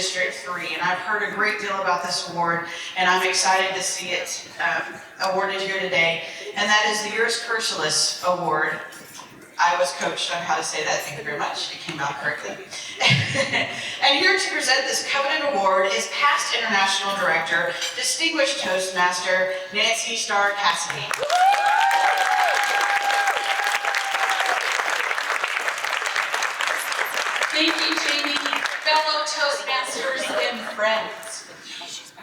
District 3, and I've heard a great deal about this award, and I'm excited to see it awarded here today, and that is the Juris Kursulis Award. I was coached on how to say that, thank you very much, it came out correctly. And here to present this coveted award is past International Director, Distinguished Toastmaster, Nancy Starr-Cassidy. Thank you, Jamie, fellow Toastmasters and friends.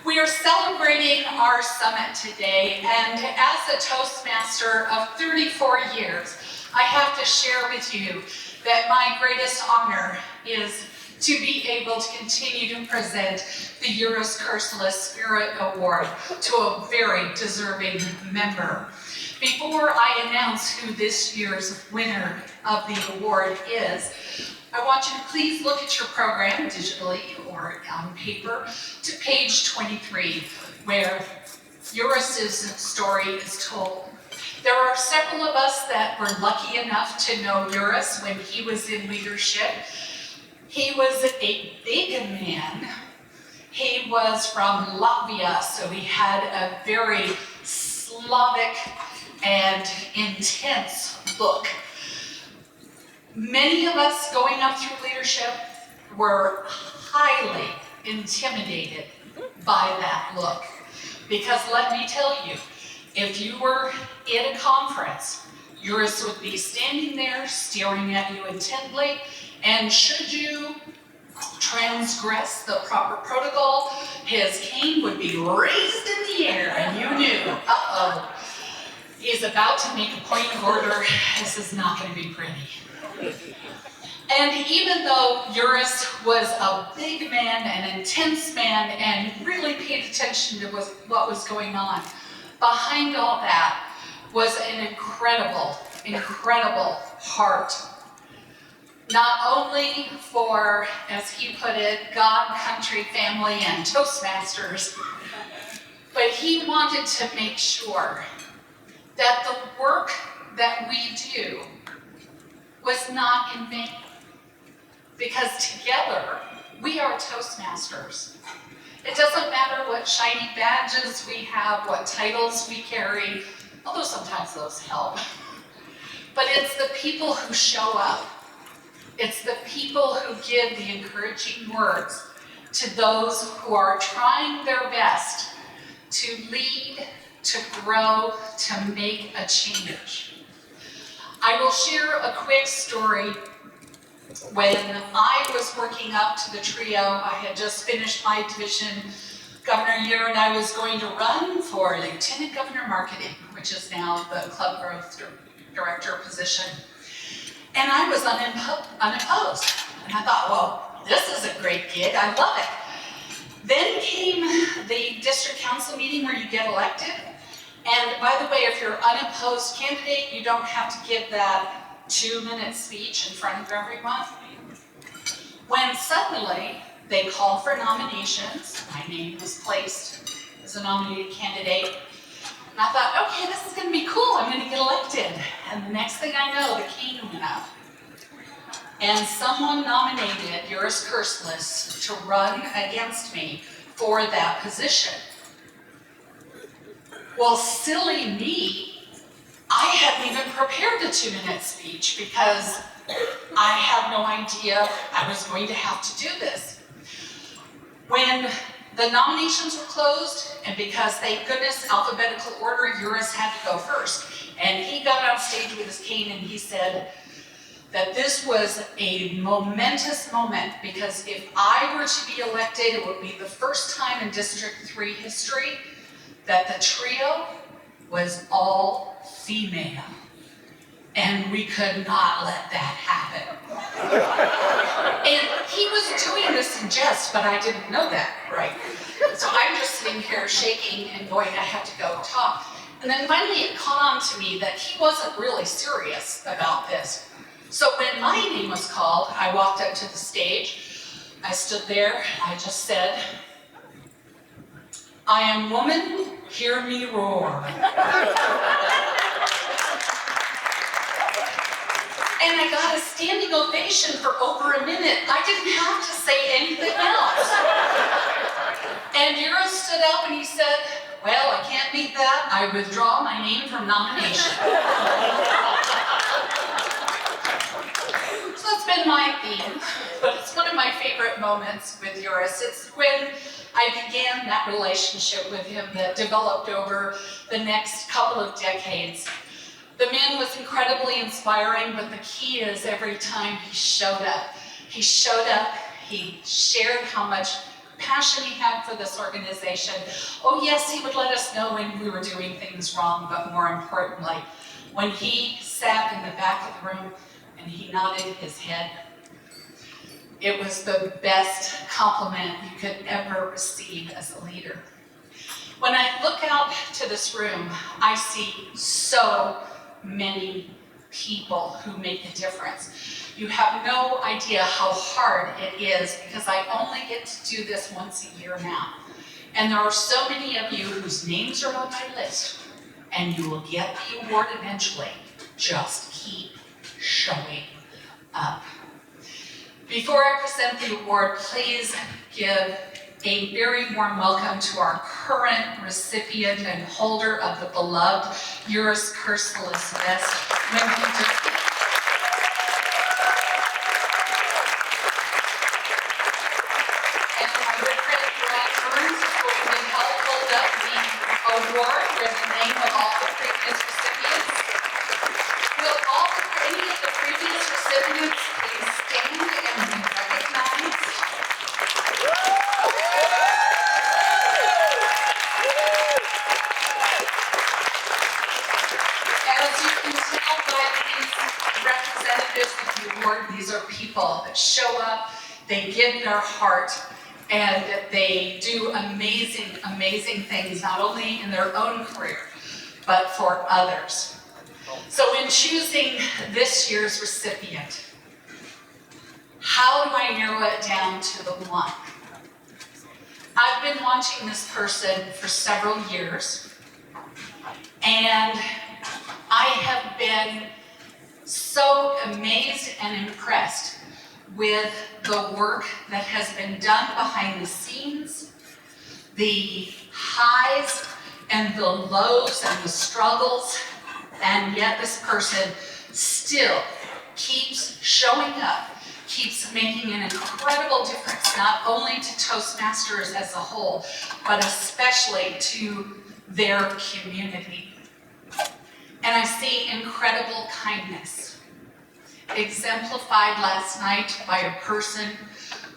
We are celebrating our summit today, and as a Toastmaster of 34 years, I have to share with you that my greatest honor is to be able to continue to present the Juris Kursulis Spirit Award to a very deserving member. Before I announce who this year's winner of the award is, I want you to please look at your program digitally or on paper to page 23, where Juris's story is told. There are several of us that were lucky enough to know Juris when he was in leadership. He was a big man. He was from Latvia, so he had a very Slavic and intense look. Many of us going up through leadership were highly intimidated by that look. Because let me tell you, if you were at a conference, Juris would be standing there staring at you intently, and should you transgress the proper protocol, his cane would be raised in the air and you knew, uh-oh, he's about to make a point of order, this is not going to be pretty. And even though Juris was a big man, an intense man, and really paid attention to what was going on, behind all that was an incredible, incredible heart. Not only for, as he put it, God, country, family, and Toastmasters, but he wanted to make sure that the work that we do was not in vain. Because together, we are Toastmasters. It doesn't matter what shiny badges we have, what titles we carry, although sometimes those help. But it's the people who show up. It's the people who give the encouraging words to those who are trying their best to lead, to grow, to make a change. I will share a quick story. When I was working up to the trio, I had just finished my division governor year, and I was going to run for Lieutenant Governor Marketing, which is now the Club Growth Director position. And I was unopposed. And I thought, well, this is a great gig, I love it. Then came the district council meeting where you get elected. And by the way, if you're an unopposed candidate, you don't have to give that 2-minute speech in front of everyone. When suddenly they called for nominations, my name was placed as a nominated candidate, and I thought, okay, this is going to be cool, I'm going to get elected. And the next thing I know, the cane went up. And someone nominated Juris Kursulis to run against me for that position. Well, silly me, I hadn't even prepared the 2-minute speech because I had no idea I was going to have to do this. When the nominations were closed, and because, thank goodness, alphabetical order, Juris had to go first. And he got on stage with his cane and he said that this was a momentous moment because if I were to be elected, it would be the first time in District 3 history that the trio was all female. And we could not let that happen. And he was doing this in jest, but I didn't know that, right? So I'm just sitting here shaking and going, I have to go talk. And then finally it caught on to me that he wasn't really serious about this. So when my name was called, I walked up to the stage. I stood there, I just said, I am woman, hear me roar. And I got a standing ovation for over a minute. I didn't have to say anything else. I withdraw my name from nomination. So that's been my theme, but it's one of my favorite moments with Juris. It's when I began that relationship with him that developed over the next couple of decades. The man was incredibly inspiring, but the key is every time he showed up, he shared how much passion he had for this organization. Oh yes, he would let us know when we were doing things wrong, but more importantly, when he sat in the back of the room and he nodded his head, it was the best compliment you could ever receive as a leader. When I look out to this room, I see so many people who make a difference. You have no idea how hard it is, because I only get to do this once a year now. And there are so many of you whose names are on my list, and you will get the award eventually. Just keep showing up. Before I present the award, please give a very warm welcome to our current recipient and holder of the beloved Juris Kursulis vest. And my good friend Brian Burns is going to help hold up the award with the name of all the previous recipients. Will any of the previous recipients please stand and be recognized? As you can tell by these representatives of the award, these are people that show up, they give their heart, and they do amazing, amazing things, not only in their own career, but for others. So in choosing this year's recipient, how do I narrow it down to the one? I've been watching this person for several years, and I have been so amazed and impressed with the work that has been done behind the scenes, the highs and the lows and the struggles, and yet this person still keeps showing up, keeps making an incredible difference, not only to Toastmasters as a whole, but especially to their community. And I see incredible kindness, exemplified last night by a person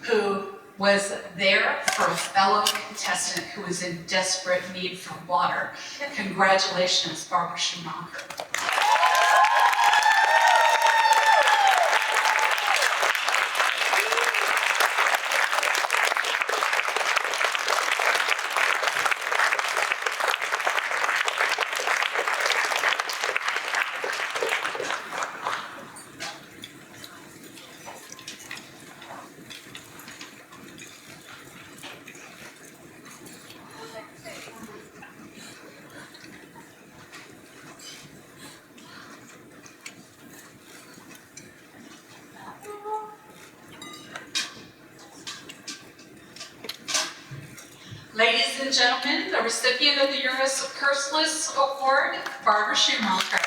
who was there for a fellow contestant who was in desperate need for water. Congratulations, Barbara Schumacher. Ladies and gentlemen, the recipient of the Juris Kursulis Award, Barbara Schumacher.